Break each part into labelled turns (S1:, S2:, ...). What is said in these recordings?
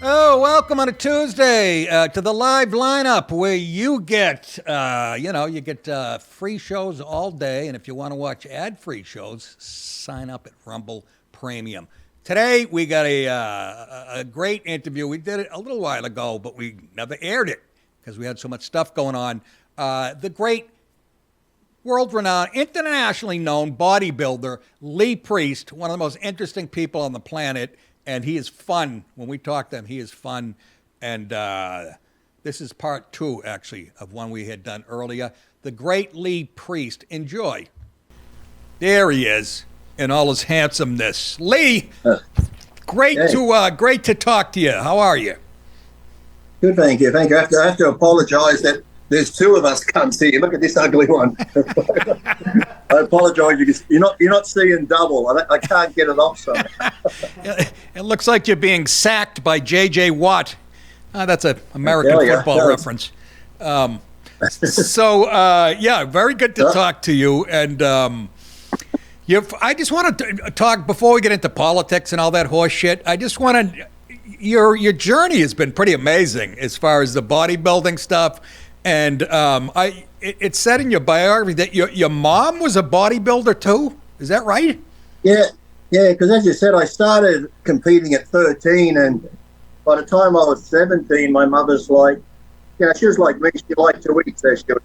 S1: Oh, welcome on a Tuesday to the live lineup where you get, free shows all day. And if you want to watch ad-free shows, sign up at Rumble Premium. Today, we got a great interview. We did it a little while ago, but we never aired it because we had so much stuff going on. The great world-renowned, internationally known bodybuilder, Lee Priest, one of the most interesting people on the planet. And he is fun. When we talk to him, he is fun. And this is part 2, actually, of one we had done earlier. The great Lee Priest. Enjoy. There he is in all his handsomeness. Lee, great to talk to you. How are you?
S2: Good, thank you. Thank you. I have to apologize that there's 2 of us can't see you. Look at this ugly one. I apologize because you're not seeing double. I can't get it off somehow.
S1: It looks like you're being sacked by J.J. Watt. That's an American football reference. Very good to talk to you. And I just want to talk, before we get into politics and all that horse shit, I just want to, your journey has been pretty amazing as far as the bodybuilding stuff. And it said in your biography that your mom was a bodybuilder too. Is that right?
S2: Yeah, because as you said, I started competing at 13, and by the time I was 17, my mother's like, she was like me. She liked to eat, so she was a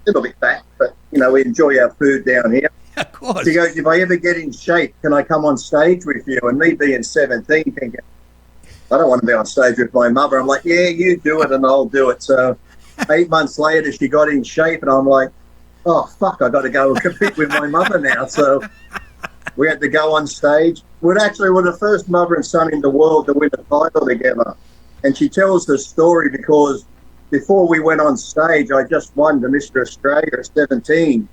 S2: little bit fat, but, we enjoy our food down here.
S1: Of course.
S2: She goes, if I ever get in shape, can I come on stage with you? And me being 17, thinking, I don't want to be on stage with my mother. I'm like, yeah, you do it and I'll do it. So 8 months later, she got in shape, and I'm like, oh, fuck, I got to go and compete with my mother now. So we had to go on stage. We're the first mother and son in the world to win a title together. And she tells the story because before we went on stage, I just won the Mr. Australia at 17.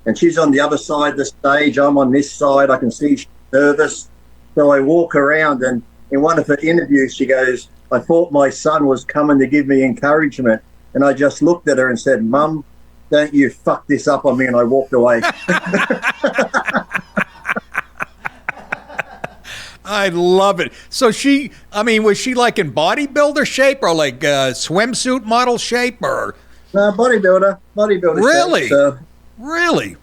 S2: And she's on the other side of the stage. I'm on this side. I can see she's nervous. So I walk around, and in one of her interviews, she goes, I thought my son was coming to give me encouragement. And I just looked at her and said, Mum, don't you fuck this up on me. And I walked away.
S1: I love it. So was she like in bodybuilder shape or like swimsuit model shape or?
S2: No, bodybuilder
S1: Really?
S2: shape, so.
S1: Really?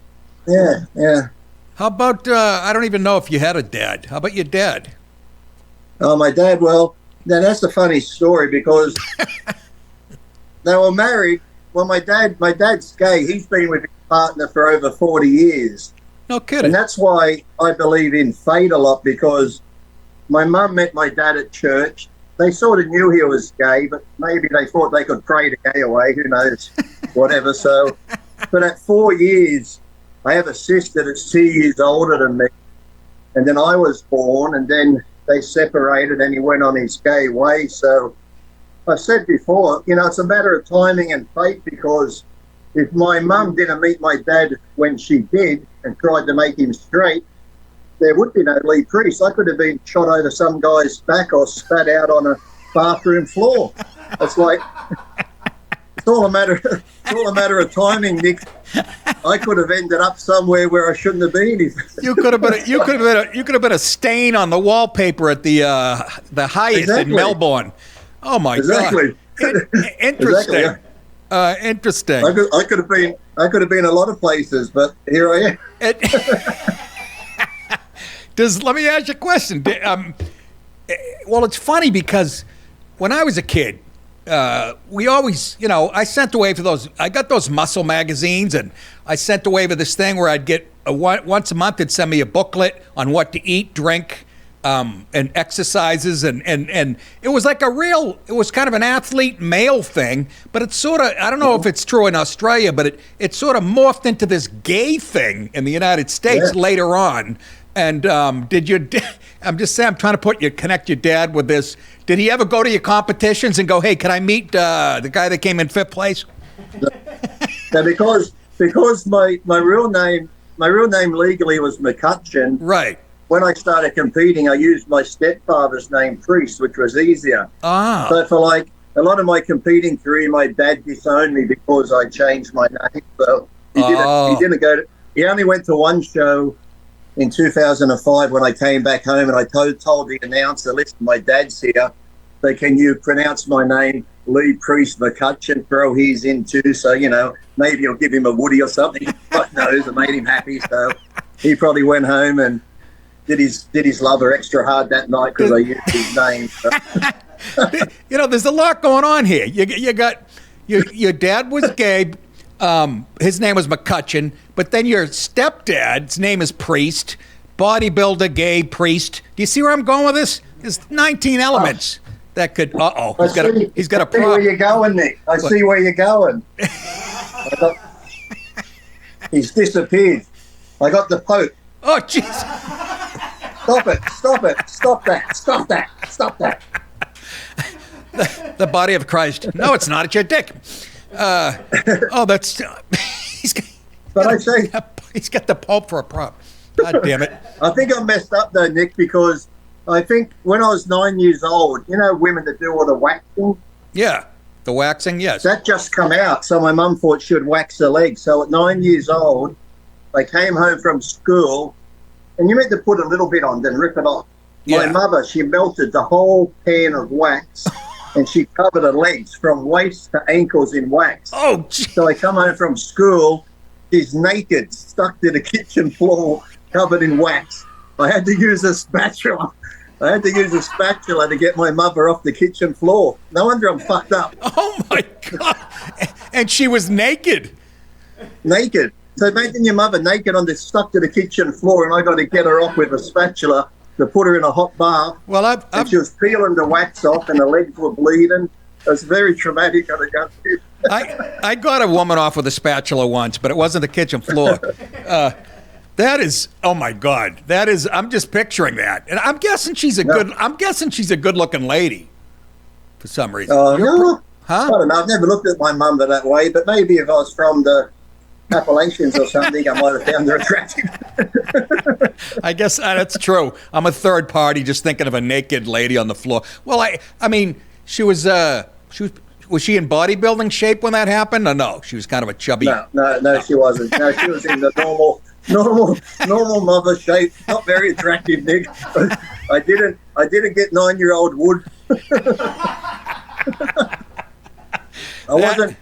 S2: Yeah.
S1: How about, I don't even know if you had a dad. How about your dad?
S2: Oh, my dad, well, now that's a funny story because they were married. Well, my dad's gay. He's been with his partner for over 40 years.
S1: No kidding.
S2: And that's why I believe in fate a lot, because my mum met my dad at church. They sort of knew he was gay, but maybe they thought they could pray the gay away. Who knows? Whatever. So, but at 4 years, I have a sister that's 2 years older than me. And then I was born, and then they separated, and he went on his gay way. So I've said before, it's a matter of timing and fate, because if my mum didn't meet my dad when she did and tried to make him straight, there would be no Lee Priest. I could have been shot over some guy's back or spat out on a bathroom floor. It's like, it's all a matter of timing, Nick. I could have ended up somewhere where I shouldn't have been.
S1: You could have been a stain on the wallpaper at the Hyatt in Melbourne. Oh my God! Interesting.
S2: Exactly.
S1: Interesting.
S2: I could have been a lot of places, but here I am.
S1: Let me ask you a question. Well, it's funny because when I was a kid, we always, I sent away for those. I got those muscle magazines, and I sent away for this thing where I'd get once a month. They'd send me a booklet on what to eat, drink, and exercises, and it was like it was kind of an athlete male thing, but it's sort of, I don't know if it's true in Australia, but it sort of morphed into this gay thing in the United States later on. And I'm just saying, I'm trying to connect your dad with this. Did he ever go to your competitions and go, hey, can I meet the guy that came in 5th place?
S2: Now, because my real name legally was McCutcheon.
S1: Right.
S2: When I started competing, I used my stepfather's name, Priest, which was easier. So for like a lot of my competing career, my dad disowned me because I changed my name. So he didn't go to. He only went to one show in 2005 when I came back home, and I told the announcer, listen, my dad's here. So can you pronounce my name, Lee Priest McCutcheon? Throw his in too, so maybe I'll give him a Woody or something. God knows, it made him happy. So he probably went home and did his lover extra hard that night because I used his name. So.
S1: There's a lot going on here. You got your dad was gay. His name was McCutcheon, but then your stepdad's name is Priest, bodybuilder, gay, priest. Do you see where I'm going with this? There's 19 elements that could. He's got a
S2: I see where you're going, Nick. I see where you're going. He's disappeared. I got the Pope.
S1: Oh, jeez.
S2: Stop it. Stop that.
S1: The body of Christ. No, it's not. It's your dick. That's. He's got the Pope for a prop. God damn it.
S2: I think I messed up though, Nick, because I think when I was 9 years old, women that do all the waxing.
S1: Yeah, the waxing, yes.
S2: That just come out, so my mum thought she would wax her legs. So at 9 years old, I came home from school, and you meant to put a little bit on, then rip it off. Yeah. My mother, she melted the whole pan of wax, and she covered her legs from waist to ankles in wax.
S1: Oh, geez.
S2: So I come home from school, she's naked, stuck to the kitchen floor, covered in wax. I had to use a spatula. To get my mother off the kitchen floor. No wonder I'm fucked up.
S1: Oh, my God. And she was naked.
S2: Naked. So imagine your mother naked stuck to the kitchen floor, and I got to get her off with a spatula to put her in a hot bath.
S1: Well,
S2: and she was peeling the wax off, and her legs were bleeding. It was very traumatic on the gut.
S1: I got a woman off with a spatula once, but it wasn't the kitchen floor. That is, oh my God, I'm just picturing that. And I'm guessing she's a good-looking lady for some reason.
S2: No.
S1: Huh?
S2: I don't know. I've never looked at my mum that way, but maybe if I was from the Appalachians or something, I might have found her attractive.
S1: I guess that's true. I'm a third party just thinking of a naked lady on the floor. Well, I mean, was she in bodybuilding shape when that happened? Or no, she was kind of a chubby.
S2: No, she wasn't. No, she was in the normal mother shape. Not very attractive, Nick. I didn't get 9-year-old wood. I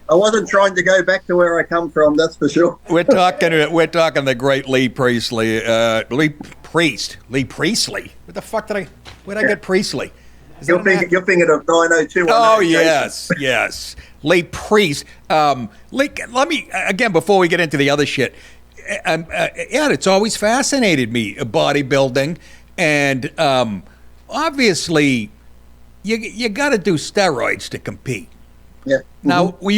S2: wasn't trying to go back to where I come from. That's for sure.
S1: We're talking the great Lee Priestley. Lee Priestley. What the fuck where'd I get Priestley?
S2: You're thinking of 90210.
S1: Oh, yes. Lee Priest. Let me, again, before we get into the other shit, it's always fascinated me, bodybuilding. And obviously, you got to do steroids to compete.
S2: Yeah.
S1: Now, when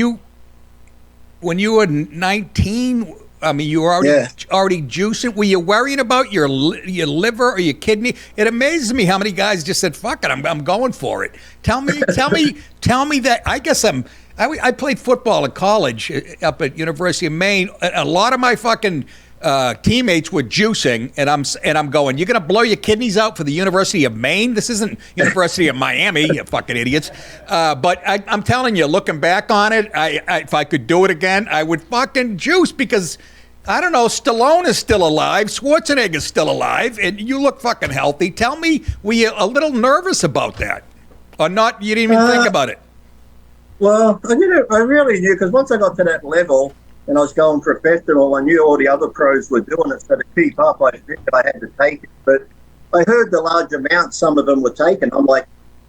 S1: you were 19, I mean, you were already juicing. Were you worrying about your liver or your kidney? It amazes me how many guys just said, "Fuck it, I'm going for it." Tell me that. I guess I played football in college up at University of Maine. A lot of my fucking teammates were juicing, and I'm going, "You're gonna blow your kidneys out for the University of Maine? This isn't University of Miami, you fucking idiots." But I'm telling you, looking back on it, if I could do it again, I would fucking juice because I don't know. Stallone is still alive. Schwarzenegger's still alive, and you look fucking healthy. Tell me, were you a little nervous about that, or not? You didn't even think about it.
S2: Well, I really knew because once I got to that level. And I was going professional. I knew all the other pros were doing it, so to keep up, I figured I had to take it. But I heard the large amounts some of them were taking. I'm like,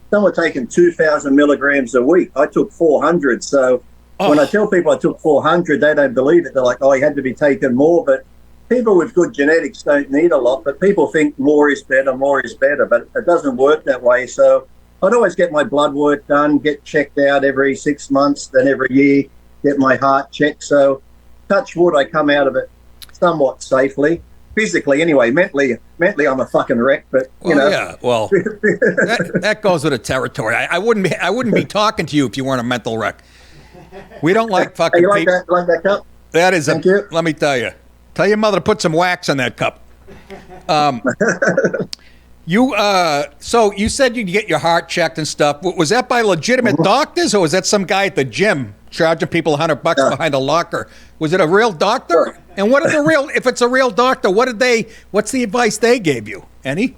S2: some were taking 2,000 milligrams a week. I took 400. So when I tell people I took 400, they don't believe it. They're like, oh, you had to be taking more. But people with good genetics don't need a lot. But people think more is better. But it doesn't work that way. So I'd always get my blood work done, get checked out every 6 months, then every year, get my heart checked. So touch wood, I come out of it somewhat safely. Physically, anyway. Mentally, I'm a fucking wreck. But
S1: yeah. Well, that goes with the territory. I wouldn't be talking to you if you weren't a mental wreck. We don't like fucking.
S2: Hey, you like that cup?
S1: That is
S2: Thank you.
S1: Let me tell you. Tell your mother to put some wax in that cup. So you said you'd get your heart checked and stuff. Was that by legitimate doctors, or was that some guy at the gym charging people $100 behind a locker? Was it a real doctor? And if it's a real doctor, what's the advice they gave you? Any?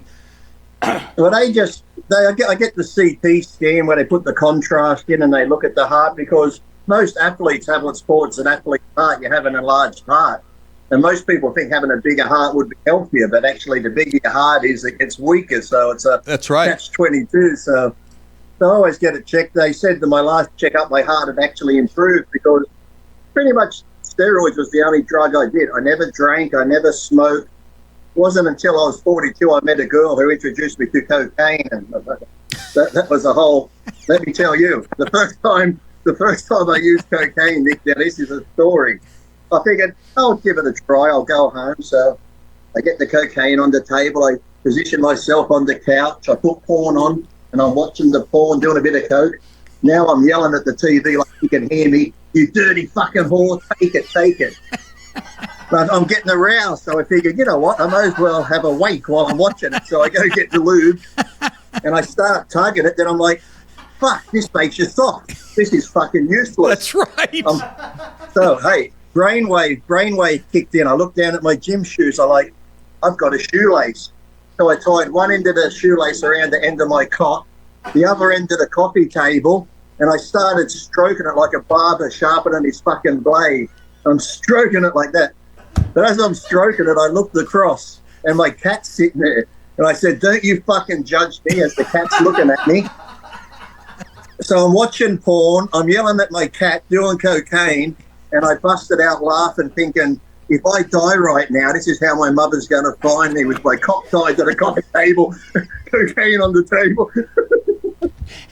S2: Well, I get the CT scan where they put the contrast in and they look at the heart, because most athletes have what's called an athlete's heart. You have an enlarged heart. And most people think having a bigger heart would be healthier, but actually the bigger your heart is, it gets weaker. So it's a
S1: That's right.
S2: catch-22. So I always get it checked. They said that my last checkup, my heart had actually improved, because pretty much steroids was the only drug I did. I never drank. I never smoked. It wasn't until I was 42 I met a girl who introduced me to cocaine, and that was a whole. Let me tell you, the first time I used cocaine, Nick, now this is a story. I figured I'll give it a try. I'll go home. So I get the cocaine on the table. I position myself on the couch. I put porn on, and I'm watching the porn, doing a bit of coke. Now I'm yelling at the TV like you can hear me. You dirty fucking whore, take it. But I'm getting aroused, so I figured, you know what, I might as well have a wake while I'm watching it. So I go get the lube, and I start tugging it. Then I'm like, fuck, this makes you soft. This is fucking useless.
S1: That's right.
S2: So, hey, brainwave kicked in. I looked down at my gym shoes. I've got a shoelace. So I tied one end of the shoelace around the end of my cot, the other end of the coffee table, and I started stroking it like a barber sharpening his fucking blade. I'm stroking it like that. But as I'm stroking it, I looked across, and my cat's sitting there. And I said, don't you fucking judge me, as the cat's looking at me. So I'm watching porn. I'm yelling at my cat, doing cocaine, and I busted out laughing, thinking, if I die right now, this is how my mother's going to find me, with my cock tied to the coffee table, cocaine on the table.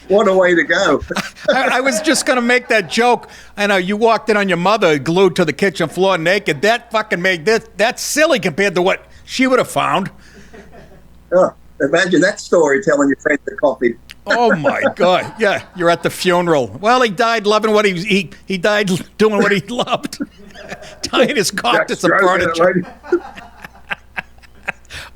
S2: What a way to go.
S1: I was just going to make that joke. I know you walked in on your mother glued to the kitchen floor naked. That fucking made that's silly compared to what she would have found.
S2: Oh, imagine that story, telling your friend the coffee.
S1: Oh my God! Yeah, you're at the funeral. Well, he died loving what he died doing what he loved, tying his cock to some furniture.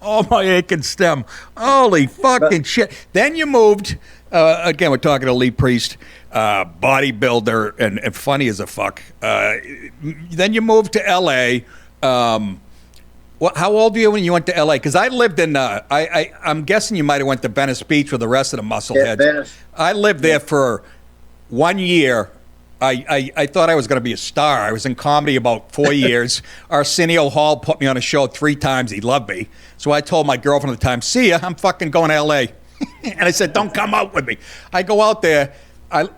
S1: Oh, my aching stem! Holy fucking shit! Then you moved. Again, we're talking to Lee Priest, bodybuilder, and funny as a fuck. Then you moved to L.A. How old were you when you went to L.A.? Because I lived in, I'm guessing you might have went to Venice Beach with the rest of the muscleheads.
S2: Yeah, Venice.
S1: I lived there for 1 year. I thought I was going to be a star. I was in comedy about 4 years. Arsenio Hall put me on a show 3 times. He loved me. So I told my girlfriend at the time, see ya, I'm fucking going to L.A. And I said, don't come out with me. I go out there.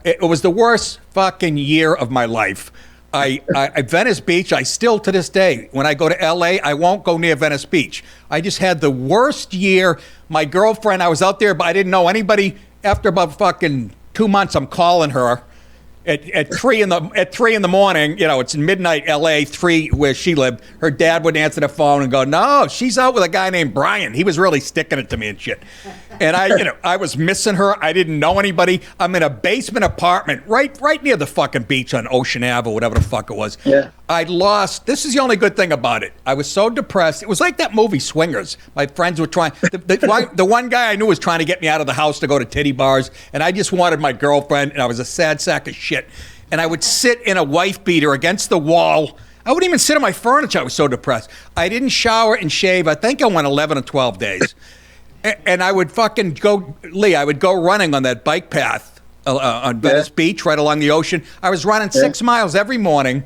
S1: It was the worst fucking year of my life. Venice Beach, I still to this day, when I go to LA, I won't go near Venice Beach. I just had the worst year. My girlfriend, I was out there, but I didn't know anybody. After about fucking 2 months, I'm calling her at 3 in the morning. You know, it's midnight LA, 3 where she lived. Her dad would answer the phone and go, no, she's out with a guy named Brian. He was really sticking it to me and shit. And I was missing her. I didn't know anybody. I'm in a basement apartment right near the fucking beach on Ocean Ave or whatever the fuck it was.
S2: Yeah.
S1: This is the only good thing about it. I was so depressed. It was like that movie Swingers. My friends were trying, the one guy I knew was trying to get me out of the house to go to titty bars, and I just wanted my girlfriend, and I was a sad sack of shit. And I would sit in a wife beater against the wall. I wouldn't even sit on my furniture. I was so depressed. I didn't shower and shave. I think I went 11 or 12 days. And I would fucking go, Lee, I would go running on that bike path on Venice Beach right along the ocean. I was running 6 miles every morning.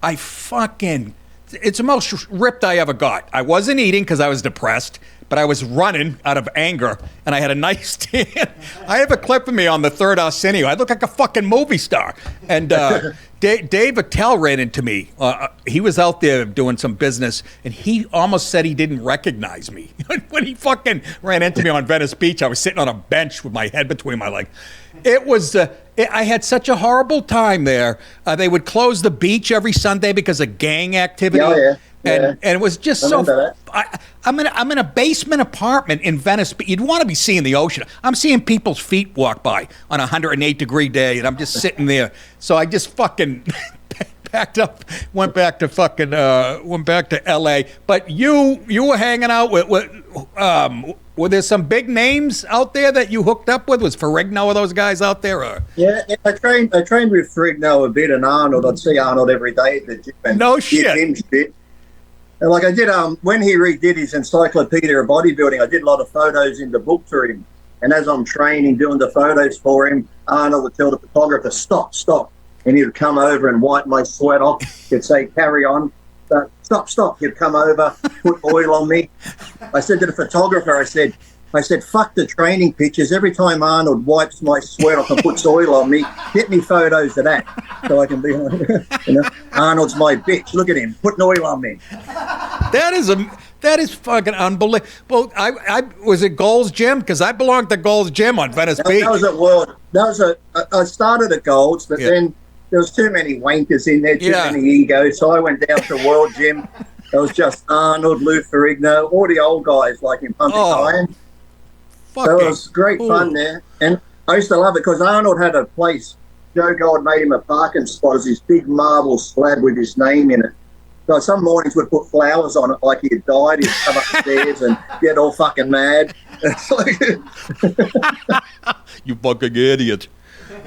S1: It's the most ripped I ever got. I wasn't eating because I was depressed, but I was running out of anger, and I had a nice tan. I have a clip of me on the third Arsenio. I look like a fucking movie star. And Dave Attell ran into me. He was out there doing some business, and he almost said he didn't recognize me. When he fucking ran into me on Venice Beach, I was sitting on a bench with my head between my legs. It was... I had such a horrible time there. They would close the beach every Sunday because of gang activity.
S2: Oh, yeah.
S1: And it was just so... I'm in a basement apartment in Venice. You'd want to be seeing the ocean. I'm seeing people's feet walk by on a 108-degree day, and I'm just sitting there. So I just fucking packed up, went back to L.A. But you were hanging out with were there some big names out there that you hooked up with? Was Ferrigno or those guys out there? Or?
S2: Yeah, I trained with Ferrigno a bit, and Arnold. I'd see Arnold every day at the gym.
S1: No shit.
S2: Give him shit. And like I did, when he redid his encyclopedia of bodybuilding, I did a lot of photos in the book for him. And as I'm training, doing the photos for him, Arnold would tell the photographer, stop, stop. And he would come over and wipe my sweat off. He'd say, carry on. Stop, stop. He'd come over, put oil on me. I said to the photographer, I said, fuck the training pictures. Every time Arnold wipes my sweat off and puts oil on me, get me photos of that so I can be, you know, Arnold's my bitch. Look at him, putting oil on me.
S1: That is fucking unbelievable. Well, I was it Gold's Gym? Because I belonged to Gold's Gym on Venice Beach.
S2: That was at World. I started at Gold's, but then there was too many wankers in there, too many egos. So I went down to World Gym. It was just Arnold, Lou Ferrigno, all the old guys like in Punchline. So it was great fun there. And I used to love it because Arnold had a place. Joe Gold made him a parking spot as this big marble slab with his name in it. So some mornings we'd put flowers on it like he had died. He'd come upstairs and get all fucking mad. It's like
S1: you fucking idiot.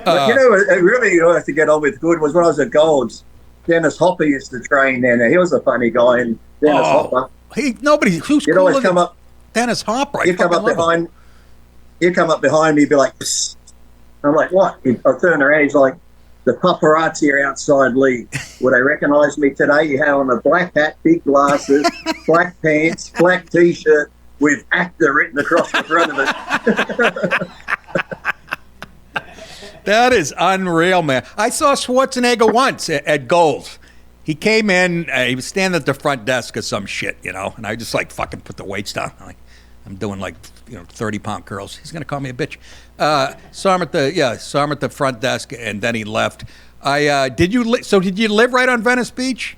S2: But, you know, it really was to get on with good was when I was at Gold's. Dennis Hopper used to train there. Now, he was a funny guy. And Dennis Hopper.
S1: Who's
S2: he'd always come up.
S1: Dennis Hopper.
S2: He'd come up behind. He'd come up behind me. He'd be like, psst. I'm like, what? I'll turn around. He's like, the paparazzi are outside Lee. Would they recognise me today? You have on a black hat, big glasses, black pants, black T-shirt with actor written across the front of it.
S1: That is unreal, man. I saw Schwarzenegger once at Gold's. He came in, he was standing at the front desk or some shit, you know, and I just like fucking put the weights down. I'm doing like, 30-pound curls. He's gonna call me a bitch. Saw him at the front desk, and then he left. Did you live right on Venice Beach?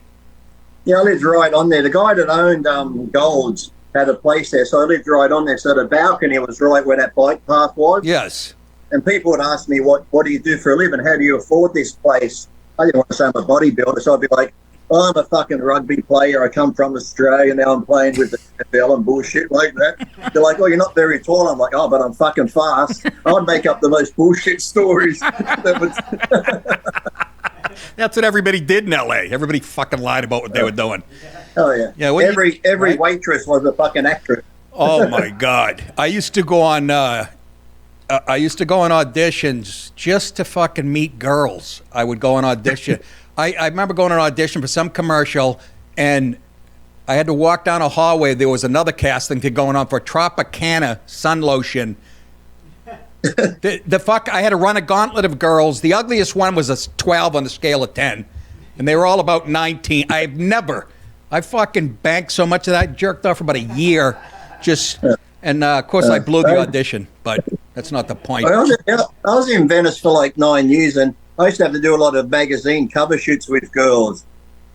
S2: Yeah, I lived right on there. The guy that owned Gold's had a place there, so I lived right on there. So the balcony was right where that bike path was.
S1: Yes.
S2: And people would ask me, what do you do for a living? How do you afford this place? I didn't want to say I'm a bodybuilder, so I'd be like, I'm a fucking rugby player. I come from Australia. Now I'm playing with the NFL and bullshit like that. They're like, oh, you're not very tall. I'm like, oh, but I'm fucking fast. I'd make up the most bullshit stories.
S1: That's what everybody did in L.A. Everybody fucking lied about what they were doing.
S2: Oh, yeah. Every waitress was a fucking actress.
S1: Oh, my God. I used to go on auditions just to fucking meet girls. I would go on audition. I remember going on audition for some commercial, and I had to walk down a hallway. There was another casting thing going on for Tropicana sun lotion. I had to run a gauntlet of girls. The ugliest one was a 12 on the scale of 10, and they were all about 19. I fucking banked so much of that, jerked off for about a year, and of course I blew the audition, but that's not the point.
S2: I was in Venice for like 9 years, and I used to have to do a lot of magazine cover shoots with girls.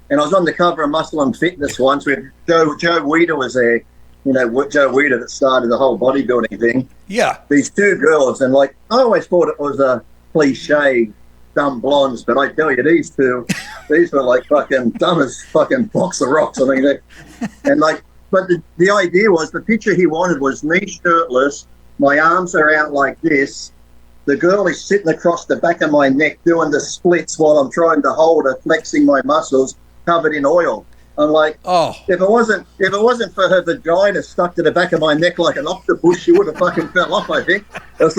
S2: And I was on the cover of Muscle and Fitness once with Joe Weider was there. You know, Joe Weider that started the whole bodybuilding thing.
S1: Yeah.
S2: These two girls, and like, I always thought it was a cliche, dumb blondes, but I tell you, these were like fucking dumb as fucking box of rocks. I mean, but the idea was the picture he wanted was me shirtless, my arms are out like this. The girl is sitting across the back of my neck doing the splits while I'm trying to hold her, flexing my muscles, covered in oil. I'm like, if it wasn't for her vagina stuck to the back of my neck like an octopus, she would have fucking fell off, I think. It was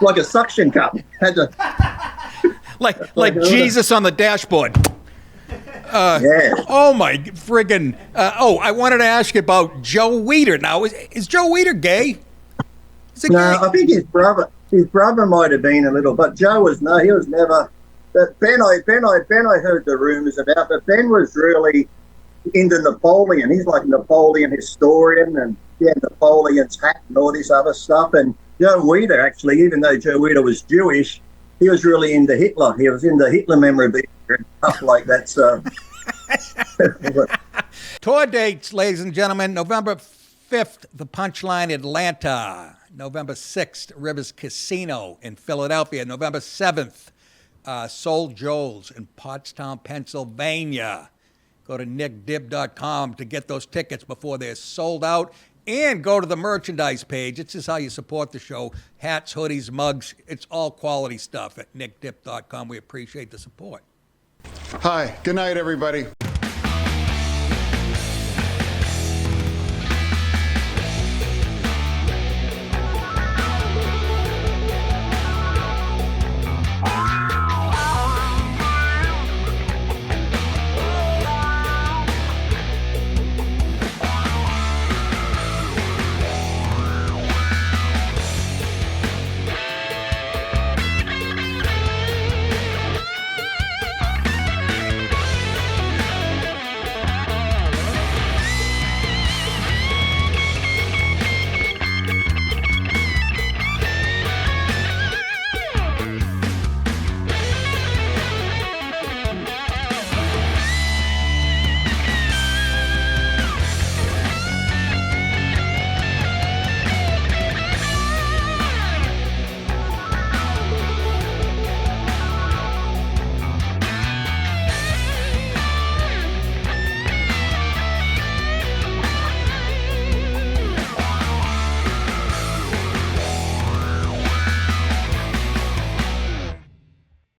S2: like a suction cup. Had to,
S1: like Jesus on the dashboard.
S2: Yeah.
S1: Oh, my friggin'. I wanted to ask you about Joe Weider. Now, is Joe Weider gay?
S2: No, I think his brother might have been a little, but Joe was he was never. But Ben, I heard the rumors about, but Ben was really into Napoleon. He's like a Napoleon historian, and Napoleon's hat and all this other stuff. And Joe Weider, actually, even though Joe Weider was Jewish, he was really into Hitler. He was into Hitler memorabilia and stuff like that. So,
S1: tour dates, ladies and gentlemen: November 5th, the Punchline, Atlanta. November 6th, Rivers Casino in Philadelphia. November 7th, Soul Joel's in Pottstown, Pennsylvania. Go to nickdib.com to get those tickets before they're sold out. And go to the merchandise page. This is how you support the show. Hats, hoodies, mugs. It's all quality stuff at nickdib.com. We appreciate the support.
S3: Hi, good night, everybody.